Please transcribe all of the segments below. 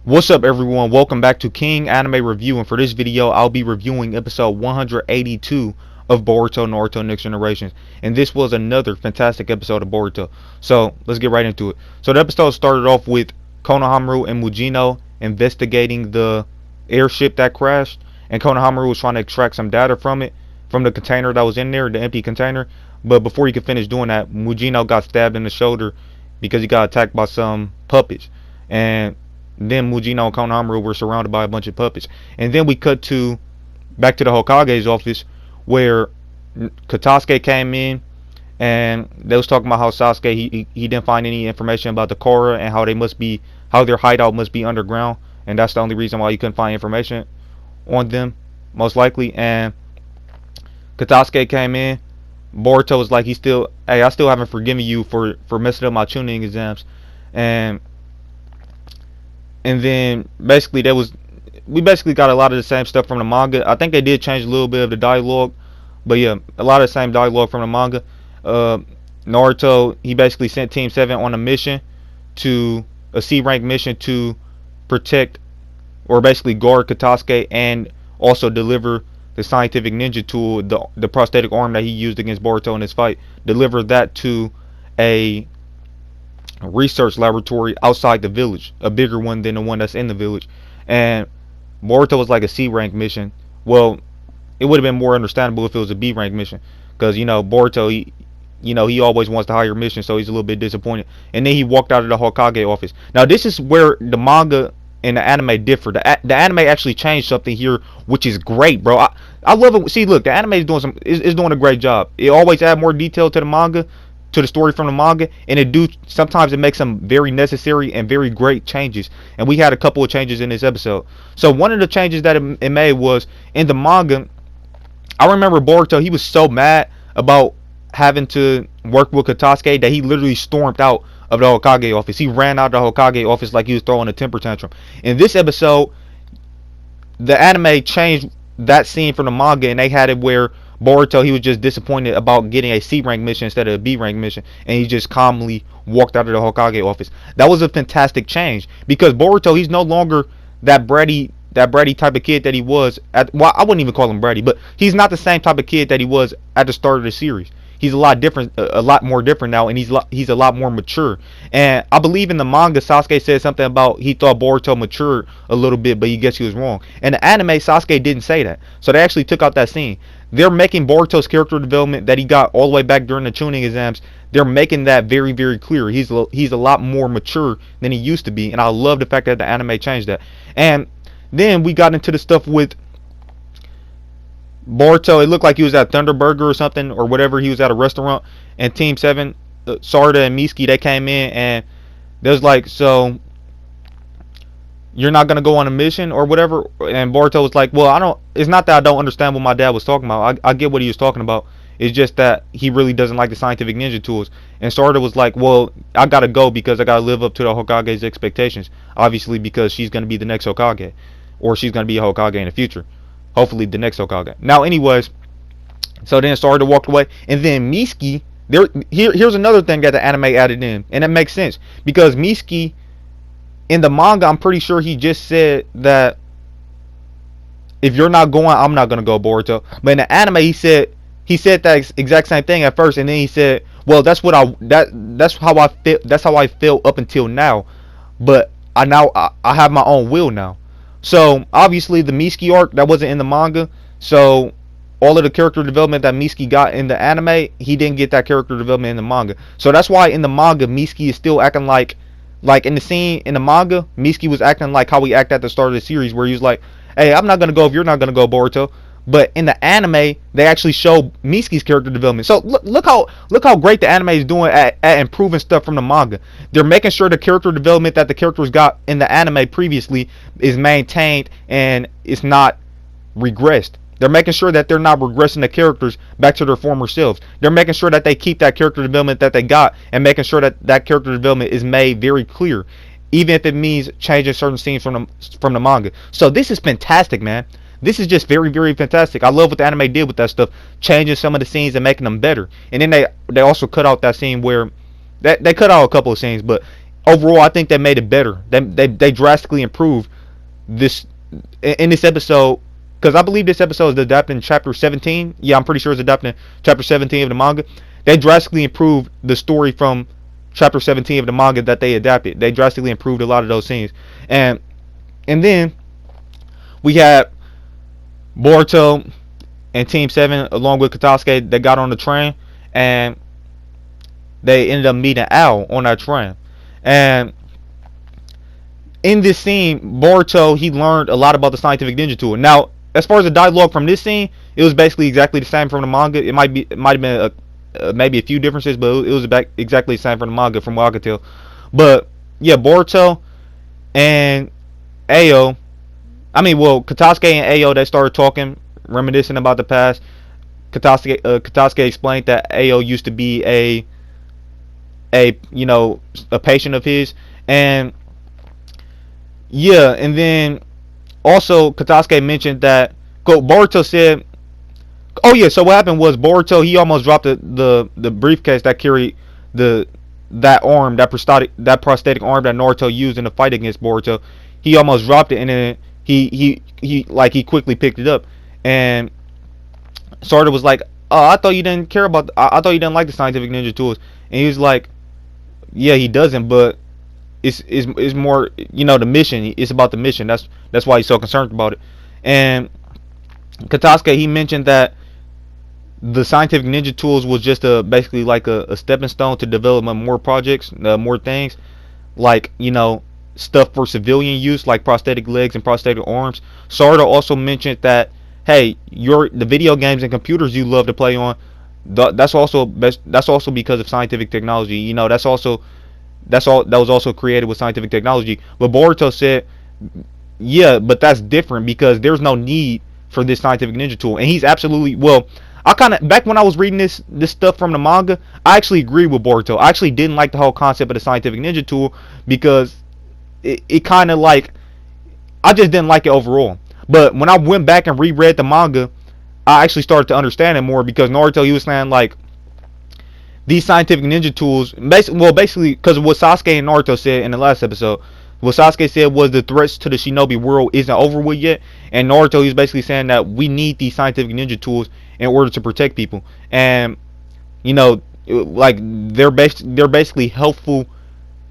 What's up, everyone? Welcome back to King Anime Review, and for this video I'll be reviewing episode 182 of Boruto Naruto Next Generations. And this was another fantastic episode of Boruto, so let's get right into it. So the episode started off with Konohamaru and Mujino investigating the airship that crashed, and Konohamaru was trying to extract some data from it, from the container that was in there, the empty container. But before he could finish doing that, Mujino got stabbed in the shoulder because he got attacked by some puppets. And then Mujino and Konohamaru were surrounded by a bunch of puppets. And then we cut to back to the Hokage's office, where Katasuke came in, and they was talking about how Sasuke he didn't find any information about the Korra, and how their hideout must be underground, and that's the only reason why you couldn't find information on them, most likely. And Katasuke came in. Boruto was like, I still haven't forgiven you for messing up my tuning exams. And then basically we basically got a lot of the same stuff from the manga. I think they did change a little bit of the dialogue, but yeah, a lot of the same dialogue from the manga. Naruto, he basically sent Team 7 on a C rank mission to protect, or basically guard, Katasuke, and also deliver the scientific ninja tool, the prosthetic arm that he used against Boruto in his fight. Deliver that to a research laboratory outside the village, a bigger one than the one that's in the village. And Boruto was like a C rank mission. Well, it would have been more understandable if it was a B rank mission, because Boruto, he always wants the higher mission, so he's a little bit disappointed. And then he walked out of the Hokage office. Now this is where the manga and the anime differ. The anime actually changed something here, which is great, bro. I love it. See, look, the anime is doing a great job. It always add more detail to the manga, to the story from the manga, and sometimes it makes some very necessary and very great changes. And we had a couple of changes in this episode. So one of the changes that it made was, in the manga, I remember Boruto, he was so mad about having to work with Katasuke that he literally stormed out of the Hokage office. He ran out of the Hokage office like he was throwing a temper tantrum. In this episode, the anime changed that scene from the manga, and they had it where Boruto, he was just disappointed about getting a C rank mission instead of a B rank mission, and he just calmly walked out of the Hokage office. That was a fantastic change, because Boruto, he's no longer that bratty type of kid that he was well, I wouldn't even call him bratty, but he's not the same type of kid that he was at the start of the series. He's a lot more different now, and he's a lot more mature. And I believe in the manga, Sasuke said something about he thought Boruto matured a little bit, but he guessed he was wrong. In the anime, Sasuke didn't say that, so they actually took out that scene. They're making Boruto's character development that he got all the way back during the tuning exams. They're making that very, very clear. He's a lot more mature than he used to be, and I love the fact that the anime changed that. And then we got into the stuff with Boruto. It looked like he was at Thunderburger or something, or whatever. He was at a restaurant, and Team 7, Sarda and Mitsuki, they came in, and they was like, so you're not gonna go on a mission or whatever. And Boruto was like, well, it's not that I don't understand what my dad was talking about. I get what he was talking about. It's just that he really doesn't like the scientific ninja tools. And Sarda was like, well, I gotta go because I gotta live up to the Hokage's expectations, obviously, because she's gonna be the next Hokage, or she's gonna be a Hokage in the future, hopefully the next Hokage. Now, anyways, so then Sarda walked away, and then Mitsuki, here's another thing that the anime added in, and it makes sense, because Mitsuki, in the manga, I'm pretty sure he just said that if you're not going, I'm not gonna go, Boruto. But in the anime, he said that exact same thing at first, and then he said, well, that's how I feel up until now, but I have my own will now. So obviously the Mitsuki arc, that wasn't in the manga, so all of the character development that Mitsuki got in the anime, he didn't get that character development in the manga. So that's why in the manga, Mitsuki is still acting like in the scene in the manga, Mitsuki was acting like how he acted at the start of the series, where he was like, hey, I'm not gonna go if you're not gonna go, Boruto. But in the anime, they actually show Mitsuki's character development. So look how great the anime is doing at improving stuff from the manga. They're making sure the character development that the characters got in the anime previously is maintained and it's not regressed. They're making sure that they're not regressing the characters back to their former selves. They're making sure that they keep that character development that they got, and making sure that that character development is made very clear, even if it means changing certain scenes from the manga. So this is fantastic, man. This is just very, very fantastic. I love what the anime did with that stuff, changing some of the scenes and making them better. And then they also cut out that scene where they cut out a couple of scenes, but overall, I think they made it better. They drastically improved this in this episode, because I believe this episode is adapting chapter 17. Yeah, I'm pretty sure it's adapting chapter 17 of the manga. They drastically improved the story from chapter 17 of the manga that they adapted. They drastically improved a lot of those scenes, and then we had Boruto and Team 7 along with Katasuke. They got on the train and they ended up meeting Al on that train. And in this scene, Boruto, he learned a lot about the scientific ninja tool. Now, as far as the dialogue from this scene, it was basically exactly the same from the manga. It might have been maybe a few differences, but it was exactly the same from the manga, from what I could tell. But yeah, Boruto and Ayo, Katasuke and Ayo, they started talking, reminiscing about the past. Katasuke explained that Ayo used to be a patient of his, and yeah, and then also Katasuke mentioned that Boruto said, oh yeah, so what happened was Boruto, he almost dropped the briefcase that carried the that prosthetic arm that Naruto used in the fight against Boruto. He almost dropped it, and then he quickly picked it up, and Sarda was like, "Oh, I thought you didn't care about. I thought you didn't like the scientific ninja tools." And he was like, "Yeah, he doesn't, but it's more, the mission. It's about the mission. That's why he's so concerned about it." And Katasuke, he mentioned that the scientific ninja tools was just basically like a stepping stone to development more projects, more things, like stuff for civilian use, like prosthetic legs and prosthetic arms. Sarda also mentioned that, hey, the video games and computers you love to play on, that's also because of scientific technology. That was also created with scientific technology. But Boruto said, yeah, but that's different because there's no need for this scientific ninja tool. And he's absolutely, well, I kind of, back when I was reading this stuff from the manga, I actually agreed with Boruto. I actually didn't like the whole concept of the scientific ninja tool because it kind of like, I just didn't like it overall. But when I went back and reread the manga, I actually started to understand it more, because Naruto, he was saying like, these scientific ninja tools, basically because of what Sasuke and Naruto said in the last episode. What Sasuke said was the threats to the shinobi world isn't over with yet, and Naruto, he's basically saying that we need these scientific ninja tools in order to protect people. And like they're basically helpful.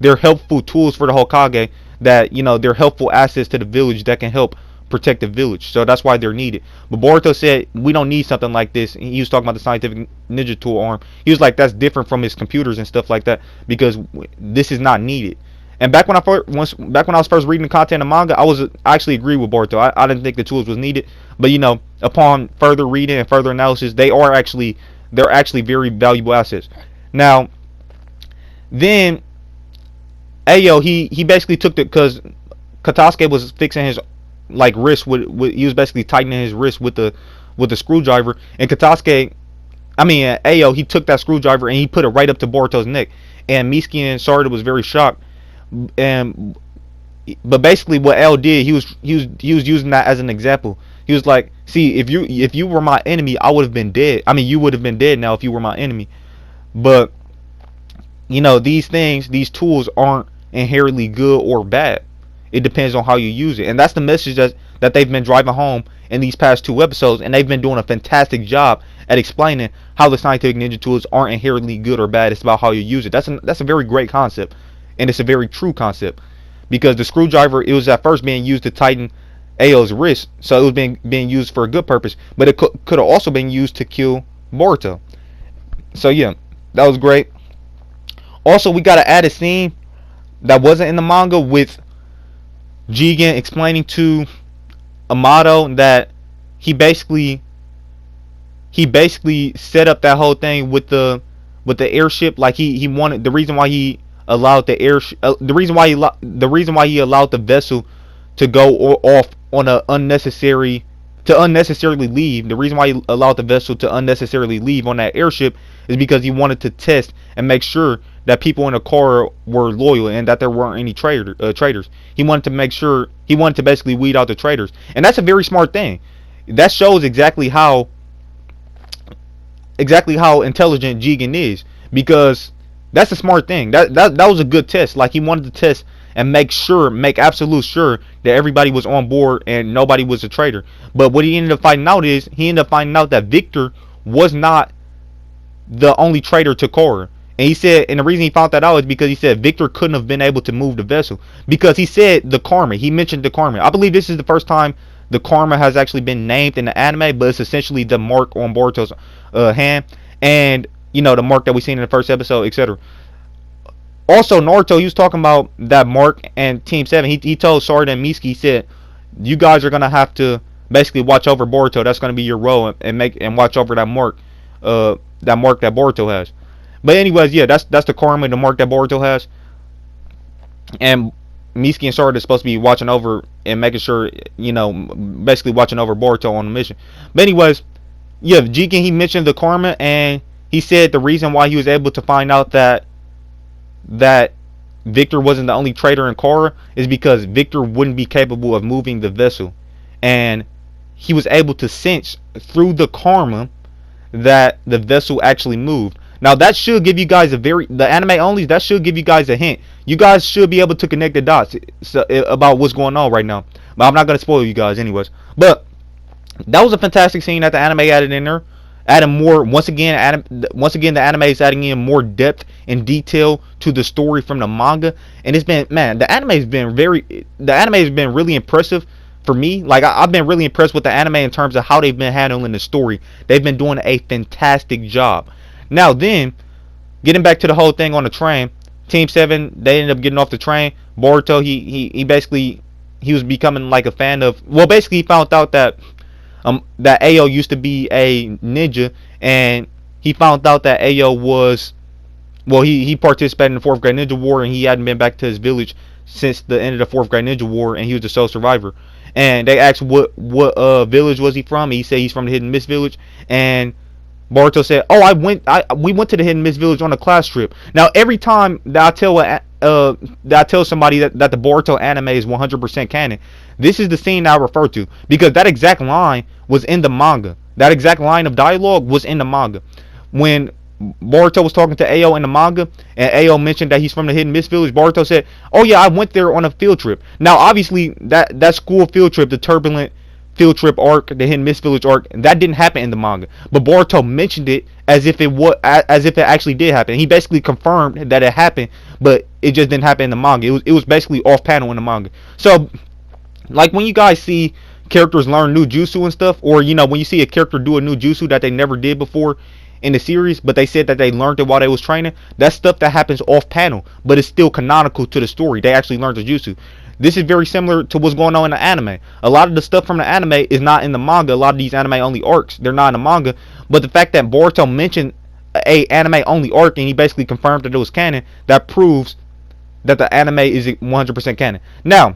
They're helpful tools for the Hokage. That they're helpful assets to the village that can help protect the village. So that's why they're needed. But Boruto said we don't need something like this. He was talking about the scientific ninja tool arm. He was like, that's different from his computers and stuff like that, because this is not needed. And back when I was first reading the content of manga, I actually agree with Boruto. I didn't think the tools was needed, but upon further reading and further analysis, they're actually very valuable assets. Now, then Ayo, he basically took because Katasuke was fixing his wrist with he was basically tightening his wrist with the screwdriver, and Ayo, he took that screwdriver and he put it right up to Boruto's neck, and Mitsuki and Sarada was very shocked. But basically what L did, he was using that as an example. He was like, see, if you were my enemy, I would have been dead. You would have been dead now if you were my enemy. But these tools aren't inherently good or bad. It depends on how you use it, and that's the message that they've been driving home in these past 2 episodes, and they've been doing a fantastic job at explaining how the scientific ninja tools aren't inherently good or bad. It's about how you use it. That's a very great concept, and it's a very true concept, because the screwdriver, it was at first being used to tighten Ao's wrist, so it was being used for a good purpose, but it could have also been used to kill Boruto. So yeah, that was great. Also, we got to add a scene that wasn't in the manga with Jigen explaining to Amato that he basically set up that whole thing with the airship. Like he wanted, the reason why he allowed the airship, the reason why he allowed the vessel to go off on a unnecessarily leave. The reason why he allowed the vessel to unnecessarily leave on that airship is because he wanted to test and make sure that people in the car were loyal and that there weren't any traitors. He wanted to make sure, he wanted to basically weed out the traitors, and that's a very smart thing. That shows exactly how intelligent Jigen is, because That's a smart thing. That was a good test. Like he wanted to test and make absolute sure that everybody was on board and nobody was a traitor. But what he ended up finding out is he ended up finding out that Victor was not the only traitor to Korra. And he said, and the reason he found that out is because he said Victor couldn't have been able to move the vessel because he said the karma. He mentioned the karma. I believe this is the first time the karma has actually been named in the anime, but it's essentially the mark on Boruto's hand, and the mark that we seen in the first episode, etc. Also, Naruto, he was talking about that mark and Team 7. He told Sarda and Mitsuki, he said, you guys are gonna have to basically watch over Boruto. That's gonna be your role, and watch over that mark, that Boruto has. But anyways, yeah, that's the karma, the mark that Boruto has, and Mitsuki and Sarda is supposed to be watching over and making sure, basically watching over Boruto on the mission. But anyways, yeah, Jigen, he mentioned the karma, and he said the reason why he was able to find out that Victor wasn't the only traitor in Korra is because Victor wouldn't be capable of moving the vessel, and he was able to sense through the karma that the vessel actually moved. Now that should give you guys the anime only, that should give you guys a hint. You guys should be able to connect the dots about what's going on right now. But I'm not going to spoil you guys anyways. But that was a fantastic scene that the anime added in there. Adding more, once again the anime is adding in more depth and detail to the story from the manga. And it's been, man, the anime has been really impressive for me. Like I've been really impressed with the anime in terms of how they've been handling the story. They've been doing a fantastic job. Now then, getting back to the whole thing on the train, Team 7, they ended up getting off the train. Boruto, he basically, he was becoming like a fan of, well, basically he found out that that Ayo used to be a ninja, and he found out that Ayo was, well, he participated in the 4th Great Ninja War, and he hadn't been back to his village since the end of the 4th Great Ninja War, and he was the sole survivor. And they asked what village was he from, and he said he's from the Hidden Mist village, and Boruto said, "Oh, we went to the Hidden Mist village on a class trip." Now, every time that I tell somebody that the Boruto anime is 100% canon, this is the scene I refer to because that exact line was in the manga. That exact line of dialogue was in the manga. When Boruto was talking to Ayo in the manga, and Ayo mentioned that he's from the Hidden Mist village, Boruto said, "Oh yeah, I went there on a field trip." Now, obviously, that school field trip, the turbulent field trip arc, the Hidden Mist village arc, that didn't happen in the manga, but Boruto mentioned it as if it actually did happen. He basically confirmed that it happened, but it just didn't happen in the manga. It was basically off panel in the manga. So, like when you guys see characters learn new jutsu and stuff, or when you see a character do a new jutsu that they never did before in the series, but they said that they learned it while they was training, that's stuff that happens off panel, but it's still canonical to the story. They actually learned the jutsu. This is very similar to what's going on in the anime. A lot of the stuff from the anime is not in the manga. A lot of these anime only arcs, they're not in the manga. But the fact that Boruto mentioned a anime only arc, and he basically confirmed that it was canon, that proves that the anime is 100% canon. Now,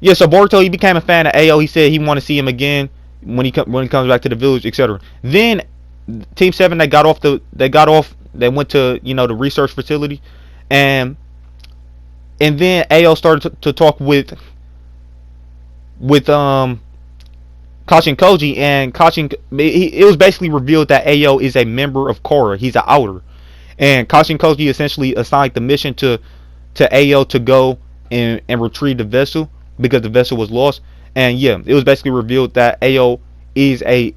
yeah, so Boruto, he became a fan of Ayo. He said he want to see him again when he comes back to the village, etc. Then Team 7, they went to the research facility, and then Ayo started to talk with Kashin Koji, and it was basically revealed that Ayo is a member of Korra. He's an outer, and Kashin Koji essentially assigned the mission to Ayo to go and retrieve the vessel because the vessel was lost. And yeah, it was basically revealed that Ayo is that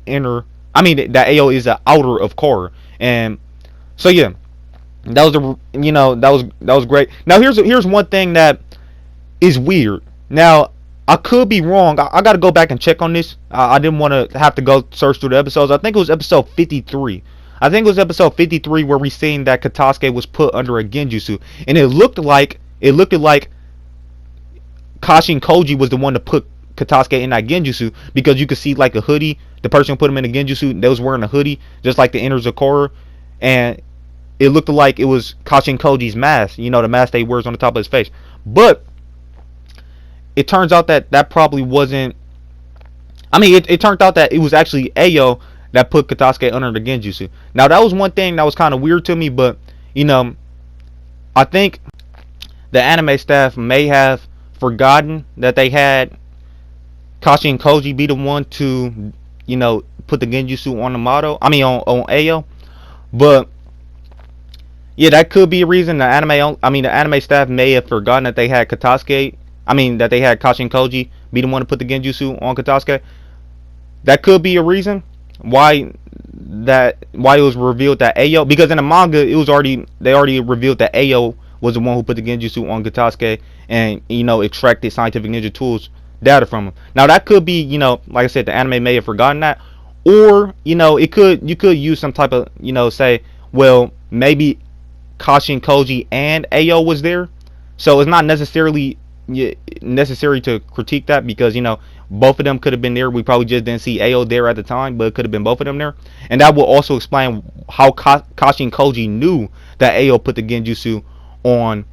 Ayo is an outer of Korra. And so yeah, that was great. Now here's one thing that is weird. Now I could be wrong. I got to go back and check on this. I didn't want to have to go search through the episodes. I think it was episode 53. I think it was episode 53 where we seen that Katasuke was put under a genjutsu, and it looked like Kashin Koji was the one to put Katasuke in that genjutsu, because you could see like a hoodie. The person who put him in the genjutsu, they was wearing a hoodie just like the inners of Korra, and it looked like it was Kashin Koji's mask, the mask that he wears on the top of his face. But it turns out that probably wasn't. It turned out that it was actually Ayo that put Katasuke under the genjutsu. Now that was one thing that was kind of weird to me, but I think the anime staff may have forgotten that they had Kashin Koji be the one to put the genjutsu on the on Ayo. But Yeah, that could be a reason. The anime staff may have forgotten that they had Katasuke. That they had Kashin Koji be the one to put the Genjutsu on Katasuke. That could be a reason why why it was revealed that Ayo, because in the manga they already revealed that Ayo was the one who put the Genjutsu on Katasuke and extracted scientific ninja tools data from him. Now that could be, like I said, the anime may have forgotten that, or you could use some type of, say, well, maybe Kashin Koji and Ayo was there, so it's not necessarily necessary to critique that, because both of them could have been there. We probably just didn't see Ayo there at the time, but it could have been both of them there, and that will also explain how Kashin Koji knew that Ayo put the Genjutsu on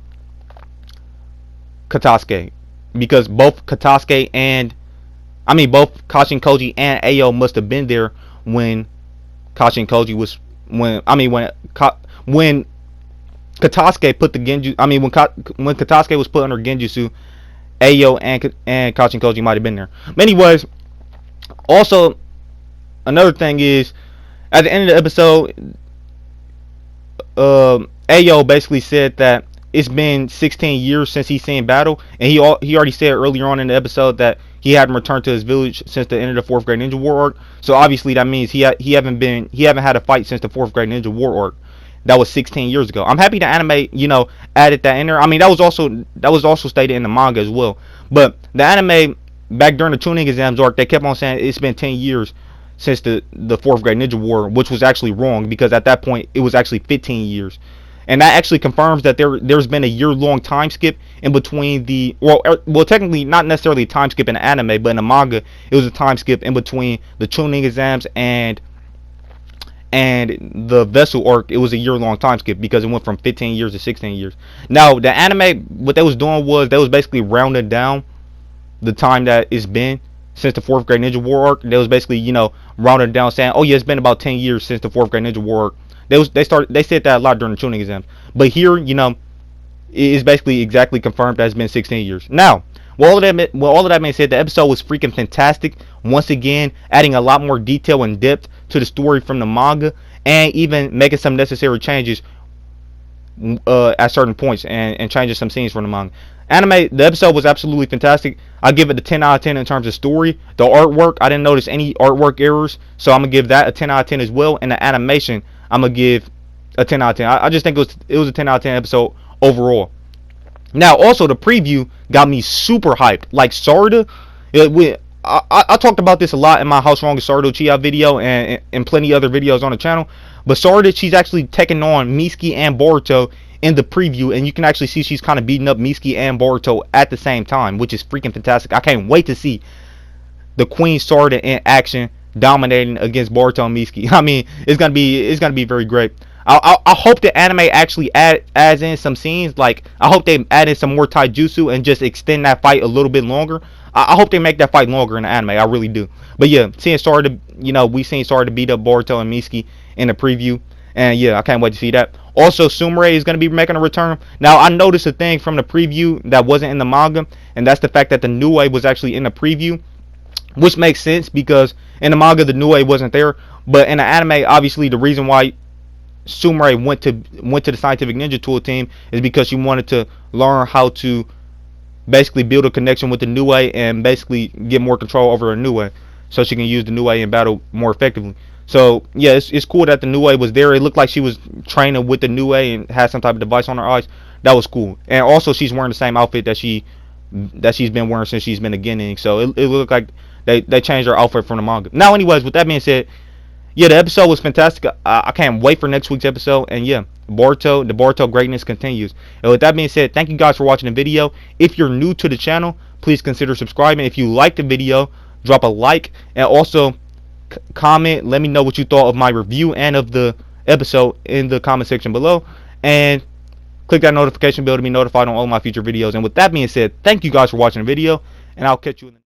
Katasuke, because both Kashin Koji and Ayo must have been there when Kashin Koji was when Katasuke put the Genjutsu. When Katasuke was put under Genjutsu, Ayo and Kashin Koji might have been there. But anyways, also another thing is, at the end of the episode, Ayo basically said that it's been 16 years since he's seen battle, and he already said earlier on in the episode that he hadn't returned to his village since the end of the fourth grade ninja war arc. So obviously that means he haven't had a fight since the fourth grade ninja war arc. That was 16 years ago. I'm happy the anime, added that in there. That was also stated in the manga as well. But the anime, back during the tuning exams arc, they kept on saying it's been 10 years since the fourth grade ninja war, which was actually wrong, because at that point it was actually 15 years. And that actually confirms that there's been a year-long time skip in between well, technically not necessarily a time skip in the anime, but in the manga it was a time skip in between the tuning exams and the vessel arc. It was a year-long time skip because it went from 15 years to 16 years. Now the anime, what they was doing was they was basically rounding down the time that it's been since the fourth grade ninja war arc. They was basically rounding down, saying, oh yeah, it's been about 10 years since the fourth grade ninja war arc. They said that a lot during the tuning exams, but here it's basically exactly confirmed that it's been 16 years. Now, all of that being said, the episode was freaking fantastic. Once again, adding a lot more detail and depth to the story from the manga, and even making some necessary changes at certain points, and changing some scenes from the manga. The episode was absolutely fantastic. I give it a 10 out of 10 in terms of story. The artwork, I didn't notice any artwork errors, so I'm gonna give that a 10 out of 10 as well. And the animation, I'm gonna give a 10 out of 10. I just think it was a 10 out of 10 episode overall. Now, also the preview got me super hyped. Like Sarada, I talked about this a lot in my How Strong is Sarada Uchiha video, and plenty other videos on the channel. But Sarada, she's actually taking on Mitsuki and Boruto in the preview, and you can actually see she's kind of beating up Mitsuki and Boruto at the same time, which is freaking fantastic. I can't wait to see the Queen Sarada in action, dominating against Boruto and Mitsuki. It's gonna be very great. I hope the anime actually adds in some scenes. Like, I hope they add in some more taijutsu and just extend that fight a little bit longer. I hope they make that fight longer in the anime. I really do. But yeah, seeing Sarada, we seen Sarada beat up Boruto and Mitsuki in the preview, and yeah, I can't wait to see that. Also, Sumire is going to be making a return. Now, I noticed a thing from the preview that wasn't in the manga, and that's the fact that the Nue was actually in the preview, which makes sense because in the manga the Nue wasn't there. But in the anime, obviously the reason why Sumire went to the scientific ninja tool team is because she wanted to learn how to basically build a connection with the Nue and basically get more control over her Nue, so she can use the Nue in battle more effectively. So yeah, it's cool that the Nue was there. It looked like she was training with the Nue and had some type of device on her eyes. That was cool. And also she's wearing the same outfit that she's been wearing since she's been a Genin. So it looked like they changed her outfit from the manga. Now, anyways, with that being said, yeah, the episode was fantastic. I can't wait for next week's episode. And yeah, the Boruto greatness continues. And with that being said, thank you guys for watching the video. If you're new to the channel, please consider subscribing. If you liked the video, drop a like, and also comment. Let me know what you thought of my review and of the episode in the comment section below. And click that notification bell to be notified on all my future videos. And with that being said, thank you guys for watching the video, and I'll catch you in the